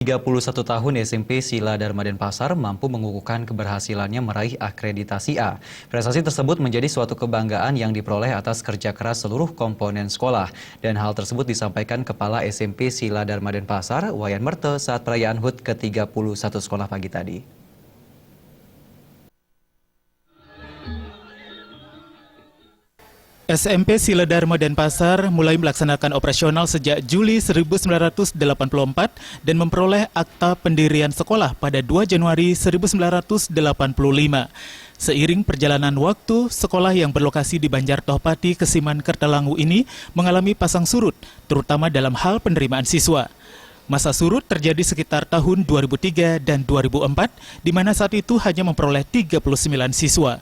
31 tahun SMP Sila Dharma Denpasar mampu mengukuhkan keberhasilannya meraih akreditasi A. Prestasi tersebut menjadi suatu kebanggaan yang diperoleh atas kerja keras seluruh komponen sekolah. Dan hal tersebut disampaikan Kepala SMP Sila Dharma Denpasar, Wayan Merte, saat perayaan HUT ke-31 sekolah pagi tadi. SMP Sila Dharma Denpasar mulai melaksanakan operasional sejak Juli 1984 dan memperoleh akta pendirian sekolah pada 2 Januari 1985. Seiring perjalanan waktu, sekolah yang berlokasi di Banjar Tohpati, Kesiman, Kertalangu ini mengalami pasang surut, terutama dalam hal penerimaan siswa. Masa surut terjadi sekitar tahun 2003 dan 2004, di mana saat itu hanya memperoleh 39 siswa.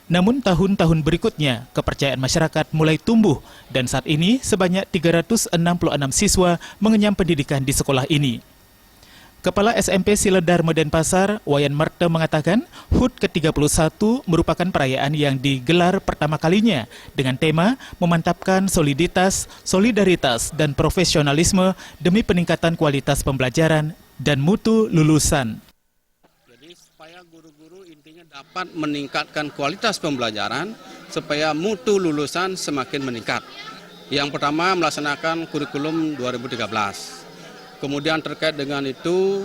Namun tahun-tahun berikutnya, kepercayaan masyarakat mulai tumbuh dan saat ini sebanyak 366 siswa mengenyam pendidikan di sekolah ini. Kepala SMP Sila Dharma Denpasar, Wayan Merte, mengatakan HUT ke-31 merupakan perayaan yang digelar pertama kalinya dengan tema memantapkan soliditas, solidaritas, dan profesionalisme demi peningkatan kualitas pembelajaran dan mutu lulusan. Supaya guru-guru intinya dapat meningkatkan kualitas pembelajaran supaya mutu lulusan semakin meningkat. Yang pertama melaksanakan kurikulum 2013. Kemudian terkait dengan itu,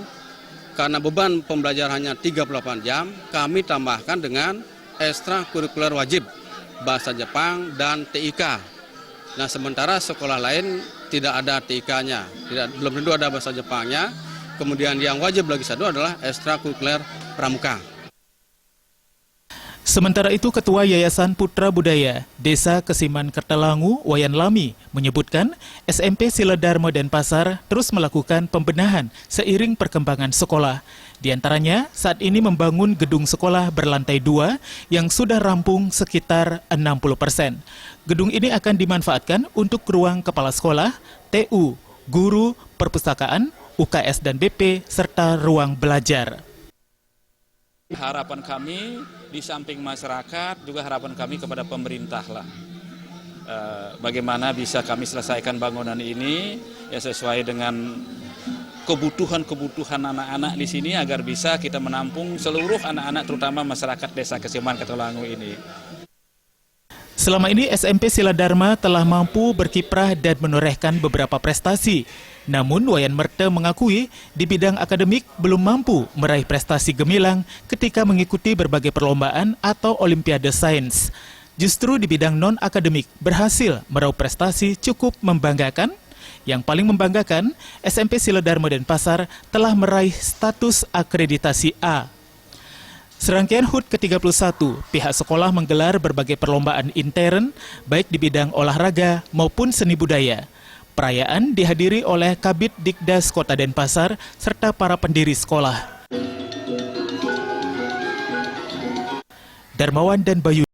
karena beban pembelajarannya 38 jam, kami tambahkan dengan ekstra kurikuler wajib, bahasa Jepang dan TIK. Nah, sementara sekolah lain tidak ada TIK-nya, belum tentu ada bahasa Jepangnya. Kemudian yang wajib lagi satu adalah ekstrakurikuler pramuka. Sementara itu, Ketua Yayasan Putra Budaya Desa Kesiman Kertalangu, Wayan Lami, menyebutkan SMP Sila Dharma Denpasar terus melakukan pembenahan seiring perkembangan sekolah. Di antaranya, saat ini membangun gedung sekolah berlantai 2 yang sudah rampung sekitar 60%. Gedung ini akan dimanfaatkan untuk ruang kepala sekolah, TU, guru, perpustakaan, UKS dan BP, serta ruang belajar. Harapan kami di samping masyarakat, juga harapan kami kepada pemerintah lah. Bagaimana bisa kami selesaikan bangunan ini ya sesuai dengan kebutuhan anak-anak di sini agar bisa kita menampung seluruh anak-anak terutama masyarakat Desa Kesiman Kertalangu ini. Selama ini SMP Sila Dharma telah mampu berkiprah dan menorehkan beberapa prestasi. Namun Wayan Merte mengakui di bidang akademik belum mampu meraih prestasi gemilang ketika mengikuti berbagai perlombaan atau olimpiade sains. Justru di bidang non-akademik berhasil meraup prestasi cukup membanggakan. Yang paling membanggakan, SMP Sila Dharma Denpasar telah meraih status akreditasi A. Serangkaian HUT ke-31, pihak sekolah menggelar berbagai perlombaan intern, baik di bidang olahraga maupun seni budaya. Perayaan dihadiri oleh Kabid Dikdas Kota Denpasar serta para pendiri sekolah. Darmawan dan Bayu